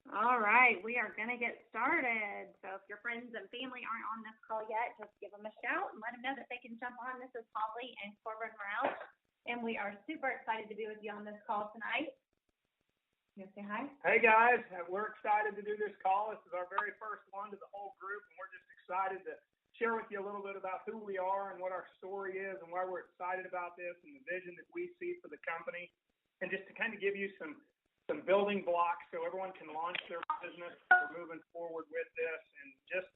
All right, we are going to get started. So if your friends and family aren't on this call yet, just give them a shout and let them know that they can jump on. This is Holly and Corbin Morales, and we are super excited to be with you on this call tonight. You want to say hi? Hey guys, we're excited to do this call. This is our very first one to the whole group, and we're just excited to share with you a little bit about who we are and what our story is and why we're excited about this and the vision that we see for the company, and just to kind of give you some building blocks so everyone can launch their business. We're moving forward with this and just,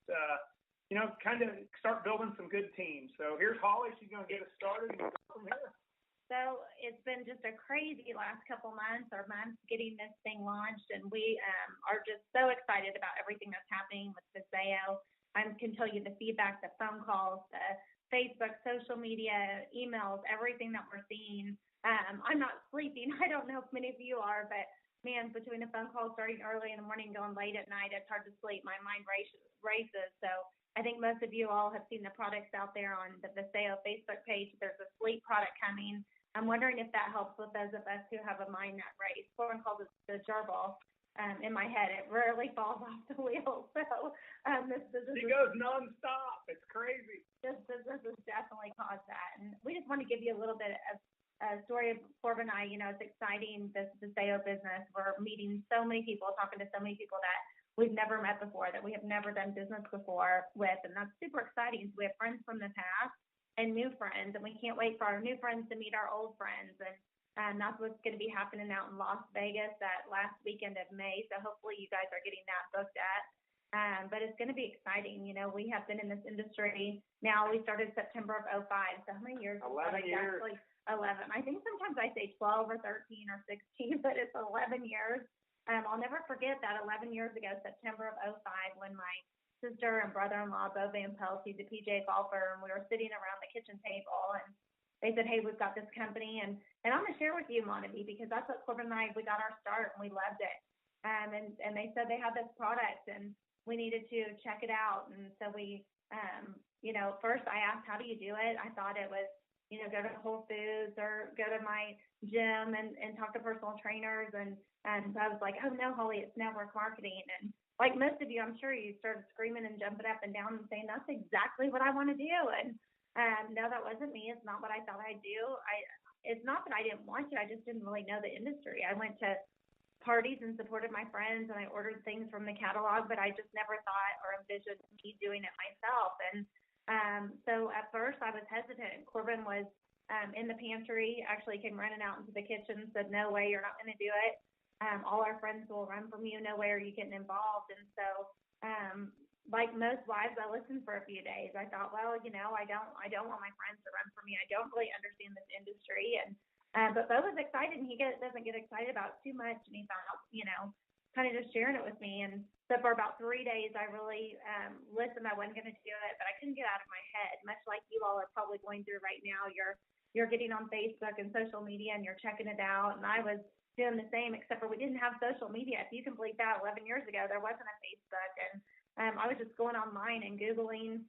kind of start building some good teams. So here's Holly. She's going to get us started and go from here. So it's been just a crazy last couple months getting this thing launched, and we are just so excited about everything that's happening with vasayo. I can tell you the feedback, the phone calls, the Facebook, social media, emails, everything that we're seeing. I'm not sleeping. I don't know if many of you are, but man, between the phone calls starting early in the morning, going late at night, it's hard to sleep. My mind races. So I think most of you all have seen the products out there on the vasayo Facebook page. There's a sleep product coming. I'm wondering if that helps with those of us who have a mind that race. Corbin calls it the gerbil. In my head, it rarely falls off the wheel. So she goes nonstop. It's crazy. This business has definitely caused that, and we just want to give you a little bit of story of Corbin and I. It's exciting, this vasayo business. We're meeting so many people, talking to so many people that we've never met before, that we have never done business before with, and that's super exciting. So we have friends from the past and new friends, and we can't wait for our new friends to meet our old friends, and that's what's going to be happening out in Las Vegas that last weekend of May. So hopefully you guys are getting that booked at. But it's going to be exciting. We have been in this industry now. We started September of 2005. So how many years? 11 years. 11. I think sometimes I say 12 or 13 or 16, but it's 11 years. I'll never forget that 11 years ago, September of 2005, when my sister and brother-in-law, Bo Van Pelt, he's a PJ golfer, and we were sitting around the kitchen table, and they said, hey, we've got this company, and I'm going to share with you, Montague, because that's what Corbin and I, we got our start, and we loved it. And they said they had this product, and we needed to check it out. And so we, first I asked, how do you do it? I thought it was, go to Whole Foods or go to my gym and talk to personal trainers. And so I was like, oh, no, Holly, it's network marketing. And like most of you, I'm sure you started screaming and jumping up and down and saying, that's exactly what I want to do. And no, that wasn't me. It's not what I thought I'd do. It's not that I didn't want to. I just didn't really know the industry. I went to parties and supported my friends, and I ordered things from the catalog, but I just never thought or envisioned me doing it myself. And so at first I was hesitant. Corbin was in the pantry, actually came running out into the kitchen, said, no way, you're not going to do it. All our friends will run from you. No way are you getting involved. And so like most wives, I listened for a few days. I thought, well, I don't want my friends to run from me. I don't really understand this industry. And but Bo was excited, and he doesn't get excited about too much, and he thought, kind of just sharing it with me. And so for about 3 days, I really listened. I wasn't going to do it, but I couldn't get out of my head, much like you all are probably going through right now. You're getting on Facebook and social media, and you're checking it out, and I was doing the same, except for we didn't have social media. If you can believe that, 11 years ago, there wasn't a Facebook, and I was just going online and Googling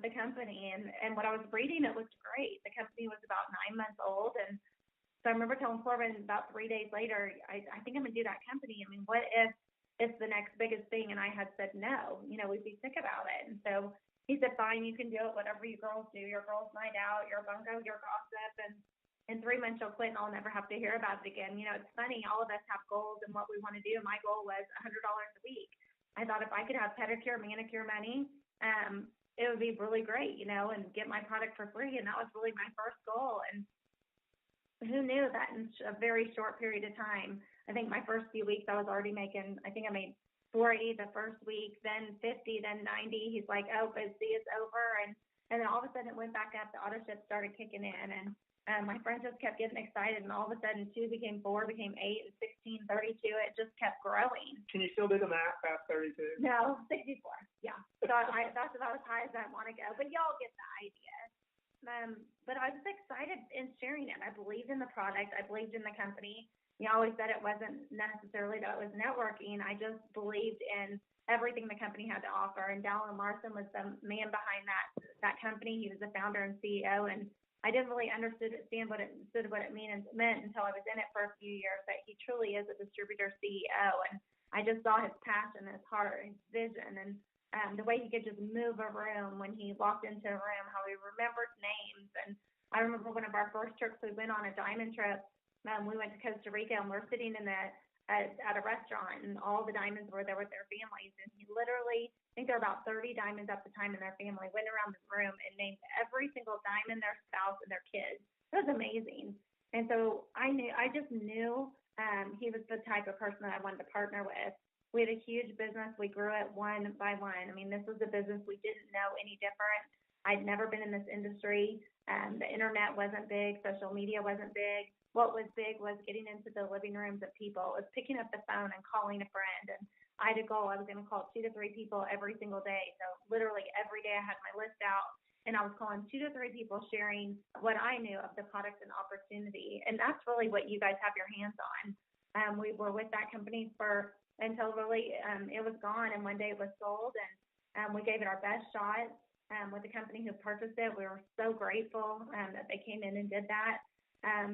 the company, and what I was reading, it looked great. The company was about 9 months old, and so I remember telling Corbin about 3 days later, I think I'm going to do that company. I mean, what if it's the next biggest thing? And I had said no, we'd be sick about it. And so he said, fine, you can do it, whatever you girls do, your girls' night out, your bunko, your gossip, and in 3 months you'll quit and I'll never have to hear about it again. It's funny, all of us have goals and what we want to do. My goal was $100 a week. I thought if I could have pedicure, manicure money, it would be really great, and get my product for free. And that was really my first goal. And who knew that in a very short period of time? I think my first few weeks I was already making, I think I made 40 the first week, then 50, then 90. He's like, oh, but see, it's over. And then all of a sudden it went back up. The auto ship started kicking in, and my friends just kept getting excited. And all of a sudden 2 became 4, became 8, and 16, 32. It just kept growing. Can you still do the math past 32? No, 64. Yeah. So that's about as high as I want to go. But y'all get the idea. But I was excited in sharing it. I believed in the product. I believed in the company. You always said it wasn't necessarily that it was networking. I just believed in everything the company had to offer. And Dallin Larson was the man behind that company. He was the founder and CEO. And I didn't really understand what it meant until I was in it for a few years, that he truly is a distributor CEO. And I just saw his passion, his heart, his vision, and the way he could just move a room when he walked into a room, how he remembered names. And I remember one of our first trips we went on a diamond trip. We went to Costa Rica, and we're sitting at a restaurant, and all the diamonds were there with their families. And he literally, I think there were about 30 diamonds at the time in their family, went around the room and named every single diamond, their spouse, and their kids. It was amazing. And so I just knew he was the type of person that I wanted to partner with. We had a huge business. We grew it one by one. I mean, this was a business we didn't know any different. I'd never been in this industry. The internet wasn't big. Social media wasn't big. What was big was getting into the living rooms of people. It was picking up the phone and calling a friend. And I had a goal. I was going to call 2 to 3 people every single day. So literally every day I had my list out, and I was calling 2 to 3 people sharing what I knew of the product and opportunity. And that's really what you guys have your hands on. We were with that company until really it was gone, and one day it was sold, and we gave it our best shot with the company who purchased it. We were so grateful that they came in and did that.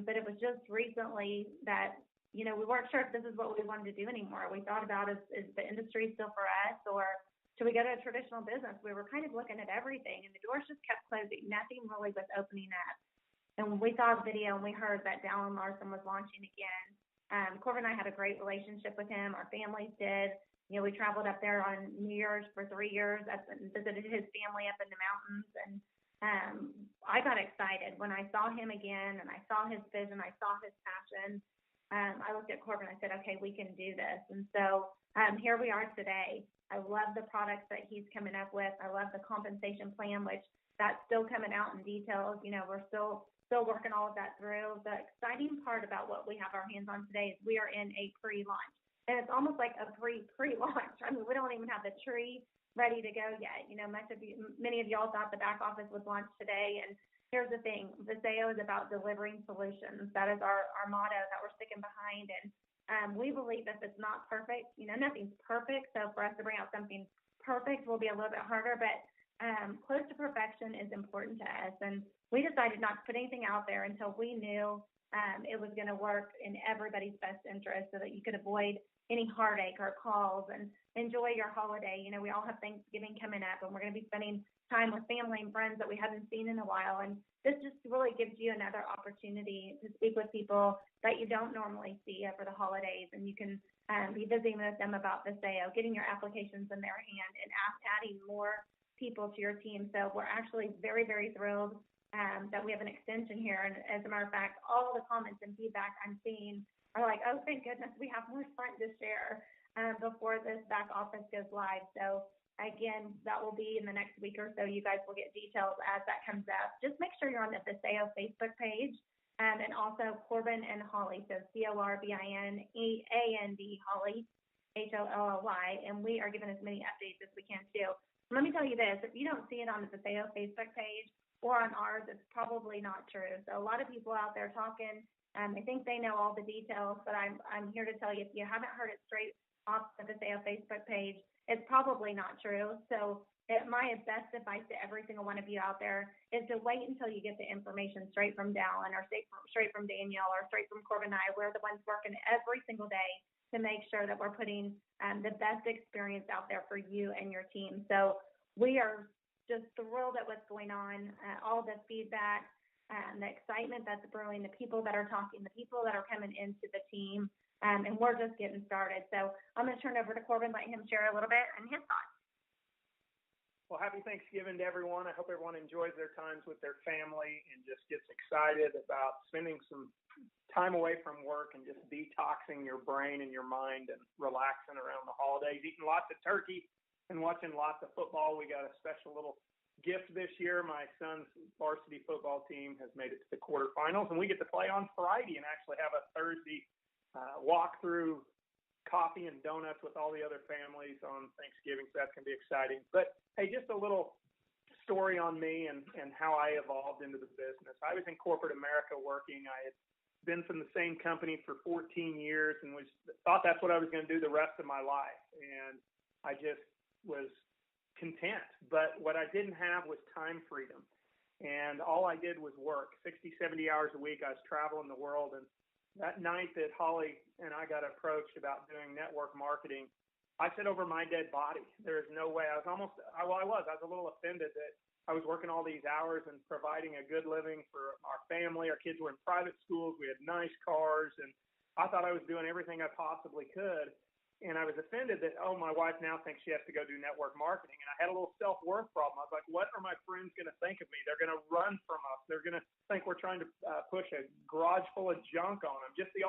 But it was just recently that, we weren't sure if this is what we wanted to do anymore. We thought about, is the industry still for us, or should we go to a traditional business? We were kind of looking at everything, and the doors just kept closing. Nothing really was opening up. And when we saw the video and we heard that Dallin Larson was launching again, Corbin and I had a great relationship with him. Our families did. We traveled up there on New Year's for 3 years and visited his family up in the mountains. And I got excited when I saw him again, and I saw his vision, I saw his passion. I looked at Corbin and I said, okay, we can do this. And so here we are today. I love the products that he's coming up with. I love the compensation plan, which that's still coming out in details. We're still working all of that through. The exciting part about what we have our hands on today is we are in a pre-launch. And it's almost like a pre-launch. I mean, we don't even have the tree ready to go yet. Many of y'all thought the back office would launch today. And here's the thing, vasayo is about delivering solutions. That is our motto that we're sticking behind. And we believe if it's not perfect, nothing's perfect. So for us to bring out something perfect will be a little bit harder, but close to perfection is important to us. And we decided not to put anything out there until we knew it was going to work in everybody's best interest, so that you could avoid any heartache or calls and enjoy your holiday. We all have Thanksgiving coming up, and we're going to be spending time with family and friends that we haven't seen in a while. And this just really gives you another opportunity to speak with people that you don't normally see over the holidays. And you can be visiting with them about vasayo, getting your applications in their hand, and adding more people to your team. So we're actually very, very thrilled that we have an extension here. And as a matter of fact, all the comments and feedback I'm seeing are like, oh, thank goodness we have more fun to share before this back office goes live. So again, that will be in the next week or so. You guys will get details as that comes up. Just make sure you're on the vasayo Facebook page, and also Corbin and Holly. So CORBINAND Holly, HOLLY, and we are giving as many updates as we can too. Let me tell you this, if you don't see it on the vasayo Facebook page or on ours, it's probably not true. So a lot of people out there talking, I think they know all the details, but I'm here to tell you, if you haven't heard it straight off the vasayo Facebook page, it's probably not true. So my best advice to every single one of you out there is to wait until you get the information straight from Dallin, or straight from Danielle, or straight from Corbin and I. We're the ones working every single day to make sure that we're putting the best experience out there for you and your team. So we are just thrilled at what's going on, all the feedback, the excitement that's brewing, the people that are talking, the people that are coming into the team, and we're just getting started. So I'm going to turn it over to Corbin, let him share a little bit and his thoughts. Well, happy Thanksgiving to everyone. I hope everyone enjoys their times with their family and just gets excited about spending some time away from work and just detoxing your brain and your mind and relaxing around the holidays, eating lots of turkey and watching lots of football. We got a special little gift this year. My son's varsity football team has made it to the quarterfinals, and we get to play on Friday and actually have a Thursday walk-through coffee and donuts with all the other families on Thanksgiving, so that's going to be exciting. But, hey, just a little story on me and how I evolved into the business. I was in corporate America working. I had been from the same company for 14 years and thought that's what I was going to do the rest of my life. And I just was content. But what I didn't have was time freedom. And all I did was work 60, 70 hours a week. I was traveling the world. And that night that Holly and I got approached about doing network marketing, I said over my dead body, there is no way. I was a little offended that I was working all these hours and providing a good living for our family. Our kids were in private schools. We had nice cars, and I thought I was doing everything I possibly could. And I was offended that, oh, my wife now thinks she has to go do network marketing. And I had a little self-worth problem. I was like, what are my friends going to think of me? They're going to run from us. They're going to think we're trying to push a garage full of junk on them, just the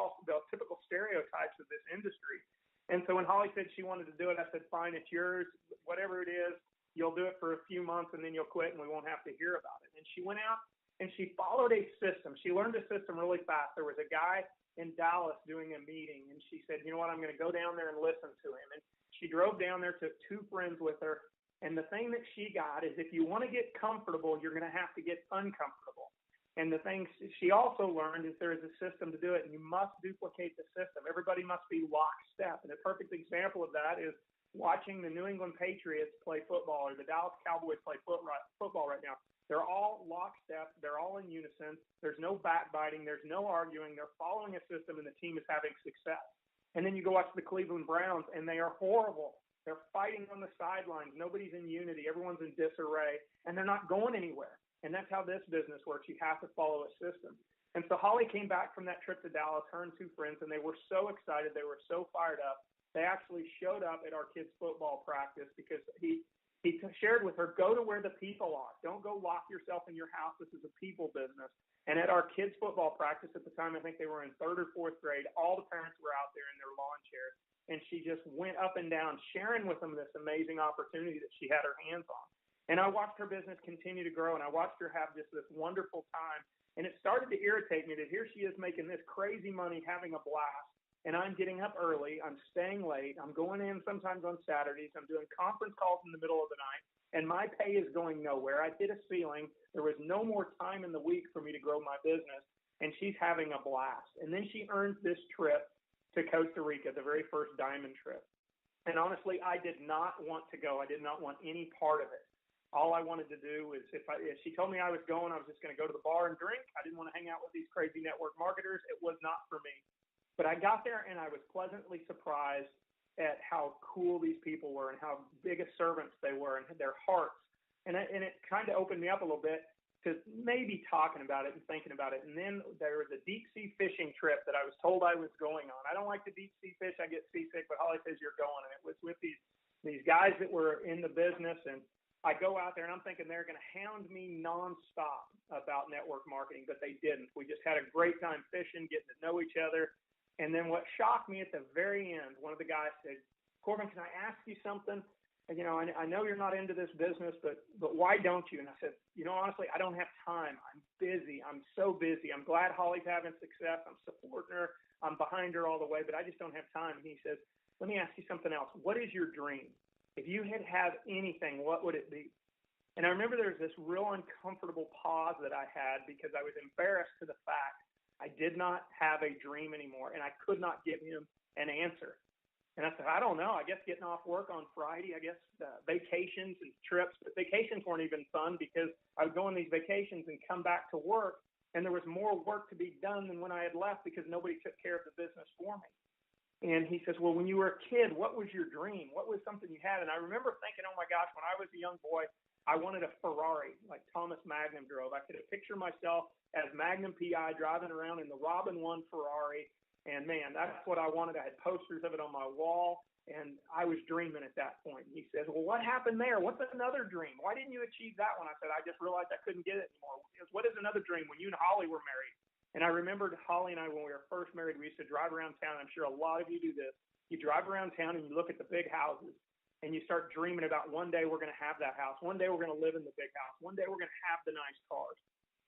typical stereotypes of this industry. And so when Holly said she wanted to do it, I said, fine, it's yours. Whatever it is, you'll do it for a few months, and then you'll quit, and we won't have to hear about it. And she went out, and she followed a system. She learned a system really fast. There was a guy in Dallas doing a meeting, and she said, you know what, I'm going to go down there and listen to him. And she drove down there, took 2 friends with her, and the thing that she got is if you want to get comfortable, you're going to have to get uncomfortable. And the thing she also learned is there is a system to do it, and you must duplicate the system. Everybody must be lockstep. And a perfect example of that is watching the New England Patriots play football or the Dallas Cowboys play football right now. They're all lockstep. They're all in unison. There's no backbiting. There's no arguing. They're following a system, and the team is having success. And then you go watch the Cleveland Browns, and they are horrible. They're fighting on the sidelines. Nobody's in unity. Everyone's in disarray, and they're not going anywhere. And that's how this business works. You have to follow a system. And so Holly came back from that trip to Dallas, her and 2 friends, and they were so excited. They were so fired up. They actually showed up at our kids' football practice because he shared with her, go to where the people are. Don't go lock yourself in your house. This is a people business. And at our kids' football practice at the time, I think they were in 3rd or 4th grade, all the parents were out there in their lawn chairs. And she just went up and down, sharing with them this amazing opportunity that she had her hands on. And I watched her business continue to grow, and I watched her have just this wonderful time. And it started to irritate me that here she is making this crazy money, having a blast. And I'm getting up early, I'm staying late, I'm going in sometimes on Saturdays, I'm doing conference calls in the middle of the night, and my pay is going nowhere. I hit a ceiling. There was no more time in the week for me to grow my business, and she's having a blast. And then she earned this trip to Costa Rica, the very first diamond trip. And honestly, I did not want to go. I did not want any part of it. All I wanted to do was if she told me I was going, I was just going to go to the bar and drink. I didn't want to hang out with these crazy network marketers. It was not for me. But I got there, and I was pleasantly surprised at how cool these people were and how big of servants they were and their hearts. And it kind of opened me up a little bit to maybe talking about it and thinking about it. And then there was a deep-sea fishing trip that I was told I was going on. I don't like to deep-sea fish. I get seasick, but Holly says you're going. And it was with these guys that were in the business, and I go out there, and I'm thinking they're going to hound me nonstop about network marketing, but they didn't. We just had a great time fishing, getting to know each other. And then what shocked me at the very end, one of the guys said, Corbin, can I ask you something? And, you know, I know you're not into this business, but why don't you? And I said, you know, honestly, I don't have time. I'm busy. I'm so busy. I'm glad Holly's having success. I'm supporting her. I'm behind her all the way, but I just don't have time. And he says, let me ask you something else. What is your dream? If you had anything, what would it be? And I remember there was this real uncomfortable pause that I had because I was embarrassed to the fact I did not have a dream anymore, and I could not give him an answer. And I said, I don't know. I guess getting off work on Friday, I guess vacations and trips. But vacations weren't even fun because I would go on these vacations and come back to work, and there was more work to be done than when I had left because nobody took care of the business for me. And he says, well, when you were a kid, what was your dream? What was something you had? And I remember thinking, oh, my gosh, when I was a young boy, I wanted a Ferrari like Thomas Magnum drove. I could picture myself as Magnum PI driving around in the Robin 1 Ferrari. And, man, that's what I wanted. I had posters of it on my wall, and I was dreaming at that point. And he says, well, what happened there? What's another dream? Why didn't you achieve that one? I said, I just realized I couldn't get it anymore. He goes, what is another dream when you and Holly were married? And I remembered Holly and I, when we were first married, we used to drive around town. I'm sure a lot of you do this. You drive around town and you look at the big houses, and you start dreaming about one day we're going to have that house. One day we're going to live in the big house. One day we're going to have the nice cars.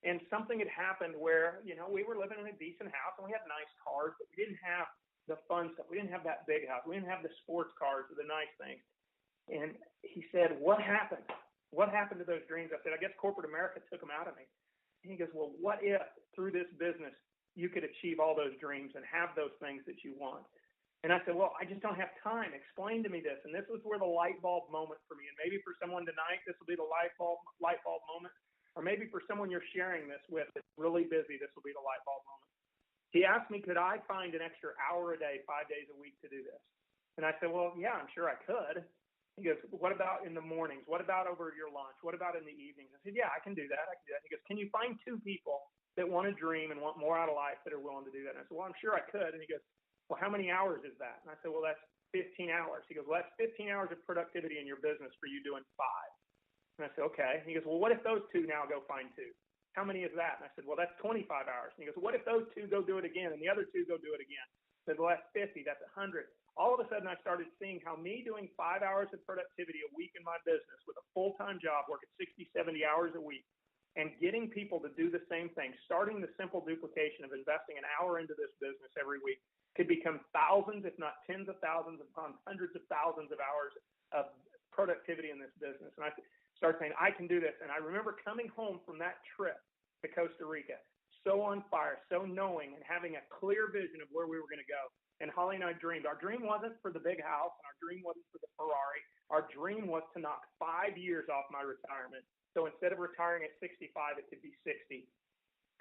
And something had happened where, you know, we were living in a decent house and we had nice cars, but we didn't have the fun stuff. We didn't have that big house. We didn't have the sports cars or the nice things. And he said, what happened? What happened to those dreams? I said, I guess corporate America took them out of me. And he goes, well, what if through this business you could achieve all those dreams and have those things that you want? And I said, well, I just don't have time. Explain to me this. And this was where the light bulb moment for me. And maybe for someone tonight, this will be the light bulb moment. Or maybe for someone you're sharing this with that's really busy, this will be the light bulb moment. He asked me, could I find an extra hour a day, 5 days a week to do this? And I said, well, yeah, I'm sure I could. He goes, what about in the mornings? What about over your lunch? What about in the evenings? I said, yeah, I can do that. I can do that. He goes, can you find 2 people that want to dream and want more out of life that are willing to do that? And I said, well, I'm sure I could. And he goes, well, how many hours is that? And I said, well, that's 15 hours. He goes, well, that's 15 hours of productivity in your business for you doing 5. And I said, okay. And he goes, well, what if those 2 now go find 2? How many is that? And I said, well, that's 25 hours. And he goes, what if those 2 go do it again and the other 2 go do it again? I said, well, that's 50. That's 100. All of a sudden, I started seeing how me doing 5 hours of productivity a week in my business with a full-time job, working 60, 70 hours a week, and getting people to do the same thing, starting the simple duplication of investing an hour into this business every week, could become thousands, if not tens of thousands, upon hundreds of thousands of hours of productivity in this business. And I started saying, I can do this. And I remember coming home from that trip to Costa Rica, so on fire, so knowing and having a clear vision of where we were going to go. And Holly and I dreamed. Our dream wasn't for the big house, and our dream wasn't for the Ferrari. Our dream was to knock 5 years off my retirement. So instead of retiring at 65, it could be 60.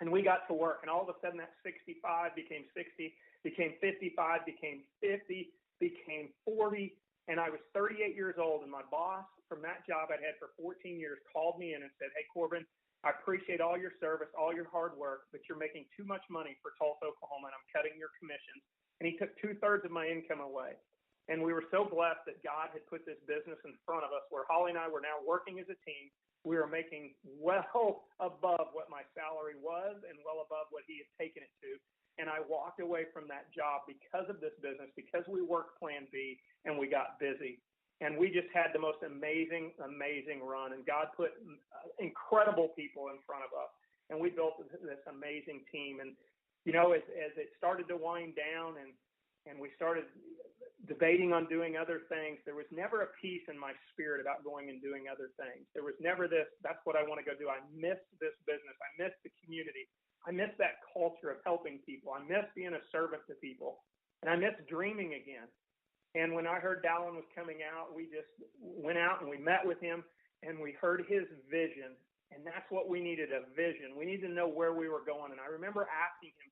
And we got to work, and all of a sudden that 65 became 60, became 55, became 50, became 40, and I was 38 years old, and my boss from that job I'd had for 14 years called me in and said, hey, Corbin, I appreciate all your service, all your hard work, but you're making too much money for Tulsa, Oklahoma, and I'm cutting your commissions. And he took 2/3 of my income away. And we were so blessed that God had put this business in front of us where Holly and I were now working as a team. We were making well above what my salary was and well above what he had taken it to. And I walked away from that job because of this business, because we worked Plan B and we got busy. And we just had the most amazing, amazing run. And God put incredible people in front of us. And we built this amazing team. And you know, as it started to wind down and we started debating on doing other things, there was never a peace in my spirit about going and doing other things. There was never this, that's what I want to go do. I miss this business. I miss the community. I miss that culture of helping people. I miss being a servant to people. And I miss dreaming again. And when I heard Dallin was coming out, we just went out and we met with him and we heard his vision. And that's what we needed, a vision. We needed to know where we were going. And I remember asking him,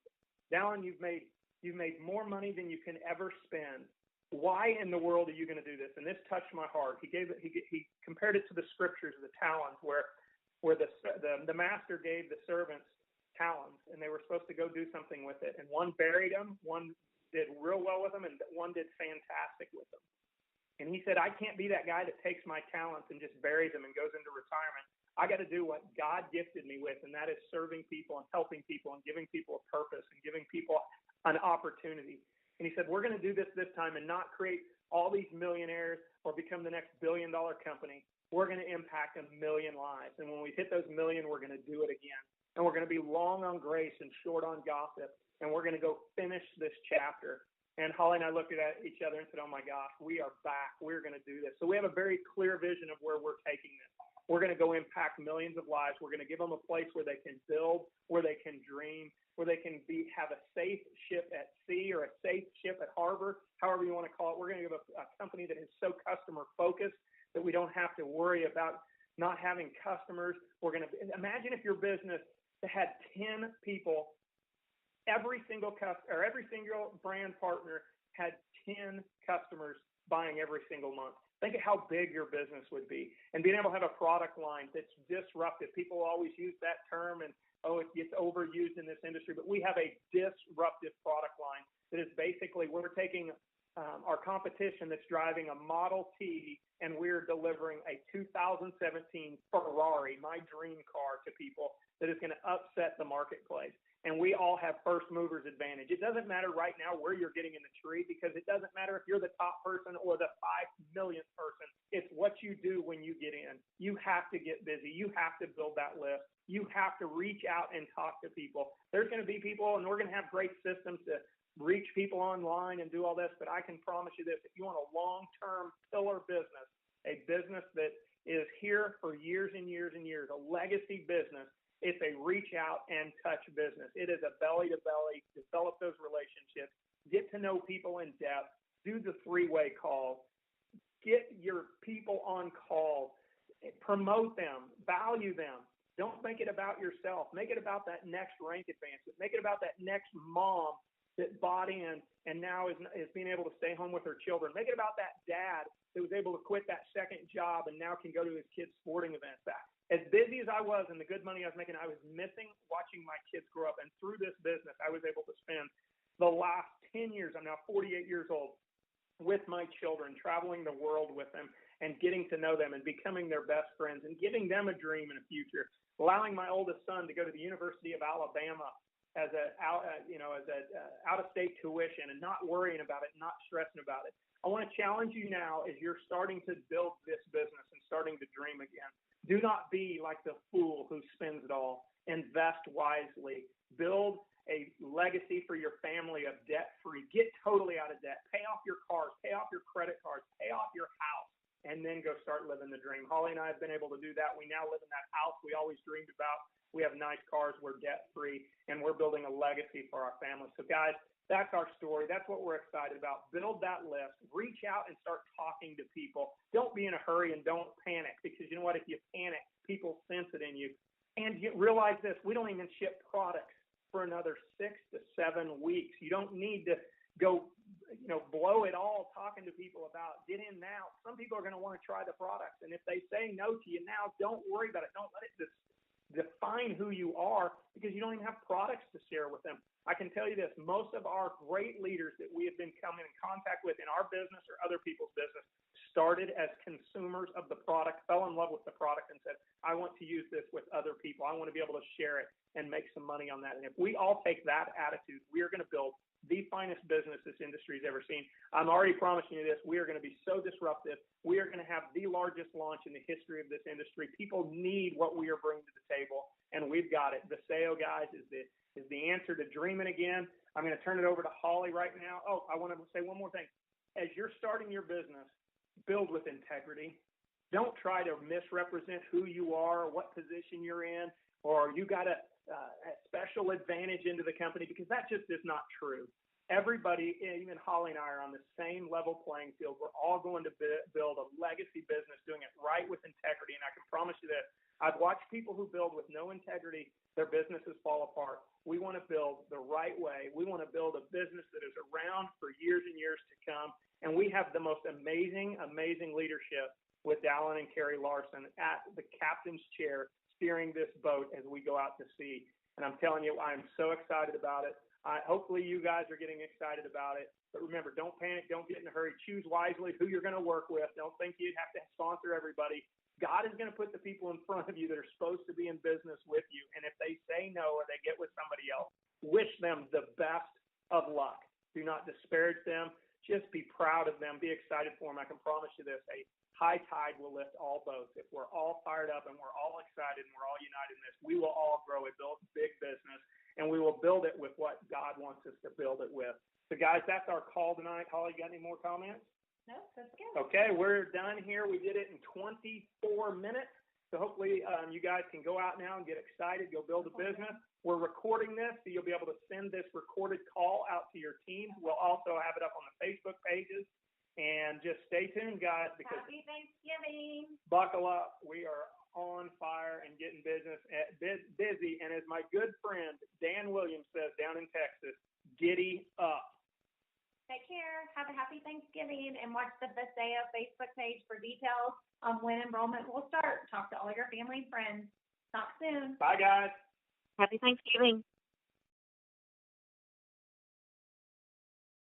Dallin, you've made more money than you can ever spend. Why in the world are you going to do this? And this touched my heart. He compared it to the scriptures of the talents, where the master gave the servants talents, and they were supposed to go do something with it. And one buried them, one did real well with them, and one did fantastic with them. And he said, I can't be that guy that takes my talents and just buries them and goes into retirement. I got to do what God gifted me with, and that is serving people and helping people and giving people a purpose and giving people an opportunity. And he said, we're going to do this time and not create all these millionaires or become the next billion-dollar company. We're going to impact 1 million lives. And when we hit those million, we're going to do it again. And we're going to be long on grace and short on gossip. And we're going to go finish this chapter. And Holly and I looked at each other and said, oh, my gosh, we are back. We're going to do this. So we have a very clear vision of where we're taking this. We're going to go impact millions of lives. We're going to give them a place where they can build, where they can dream, where they can have a safe ship at sea or a safe ship at harbor, however you want to call it. We're going to give a company that is so customer focused that we don't have to worry about not having customers. We're going to imagine if your business had 10 people, every single brand partner had 10 customers buying every single month. Think of how big your business would be. And being able to have a product line that's disruptive. People always use that term and, it gets overused in this industry. But we have a disruptive product line that is basically we're taking our competition that's driving a Model T and we're delivering a 2017 Ferrari, my dream car, to people that is going to upset the marketplace. And we all have first movers advantage. It doesn't matter right now where you're getting in the tree because it doesn't matter if you're the top person or the 5 millionth person. It's what you do when you get in. You have to get busy. You have to build that list. You have to reach out and talk to people. There's going to be people, and we're going to have great systems to reach people online and do all this, but I can promise you this. If you want a long-term pillar business, a business that is here for years and years and years, a legacy business, it's a reach out and touch business. It is a belly to belly, develop those relationships, get to know people in depth, do the 3-way calls, get your people on calls, promote them, value them. Don't make it about yourself. Make it about that next rank advancement. Make it about that next mom that bought in and now is being able to stay home with her children. Make it about that dad that was able to quit that second job and now can go to his kids' sporting events. As busy as I was and the good money I was making, I was missing watching my kids grow up. And through this business, I was able to spend the last 10 years, I'm now 48 years old, with my children, traveling the world with them and getting to know them and becoming their best friends and giving them a dream and a future, allowing my oldest son to go to the University of Alabama as out-of-state tuition and not worrying about it, not stressing about it. I want to challenge you now as you're starting to build this business and starting to dream again. Do not be like the fool who spends it all. Invest wisely. Build a legacy for your family of debt-free. Get totally out of debt. Pay off your cars. Pay off your credit cards. Pay off your house. And then go start living the dream. Holly and I have been able to do that. We now live in that house we always dreamed about. We have nice cars. We're debt-free. And we're building a legacy for our family. So, guys, that's our story. That's what we're excited about. Build that list. Reach out and start talking to people. Don't be in a hurry and don't panic, because you know what? If you panic, people sense it in you. And you realize this, we don't even ship products for another 6 to 7 weeks. You don't need to go, blow it all talking to people about get in now. Some people are going to want to try the products. And if they say no to you now, don't worry about it. Don't let it define who you are, because you don't even have products to share with them. I can tell you this, most of our great leaders that we have been coming in contact with in our business or other people's business started as consumers of the product, fell in love with the product and said, I want to use this with other people. I want to be able to share it and make some money on that. And if we all take that attitude, we are going to build the finest business this industry's ever seen. I'm already promising you this. We are going to be so disruptive. We are going to have the largest launch in the history of this industry. People need what we are bringing to the table, and we've got it. Vasayo, guys, is the answer to dreaming again. I'm going to turn it over to Holly right now. Oh, I want to say one more thing. As you're starting your business, build with integrity. Don't try to misrepresent who you are, what position you're in, or you got a special advantage into the company, because that just is not true. Everybody, even Holly and I, are on the same level playing field. We're all going to build a legacy business, doing it right with integrity. And I can promise you this, I've watched people who build with no integrity, their businesses fall apart. We want to build the right way. We want to build a business that is around for years and years to come. And we have the most amazing, amazing leadership with Alan and Carrie Larson at the captain's chair, steering this boat as we go out to sea. And I'm telling you, I'm so excited about it. Hopefully you guys are getting excited about it. But remember, don't panic. Don't get in a hurry. Choose wisely who you're going to work with. Don't think you have to sponsor everybody. God is going to put the people in front of you that are supposed to be in business with you. And if they say no or they get with somebody else, wish them the best of luck. Do not disparage them. Just be proud of them. Be excited for them. I can promise you this. A high tide will lift all boats. If we're all fired up and we're all excited and we're all united in this, we will all grow a big business, and we will build it with what God wants us to build it with. So, guys, that's our call tonight. Holly, got any more comments? No, that's good. Okay, we're done here. We did it in 24 minutes. So hopefully you guys can go out now and get excited, go build a business. We're recording this, so you'll be able to send this recorded call out to your teams. We'll also have it up on the Facebook pages. And just stay tuned, guys, because Happy Thanksgiving. Buckle up. We are on fire and getting busy. And as my good friend Dan Williams says down in Texas, giddy up. Take care. Have a happy Thanksgiving, and watch the Vasayo Facebook page for details on when enrollment will start. Talk to all your family and friends. Talk soon. Bye, guys. Happy Thanksgiving.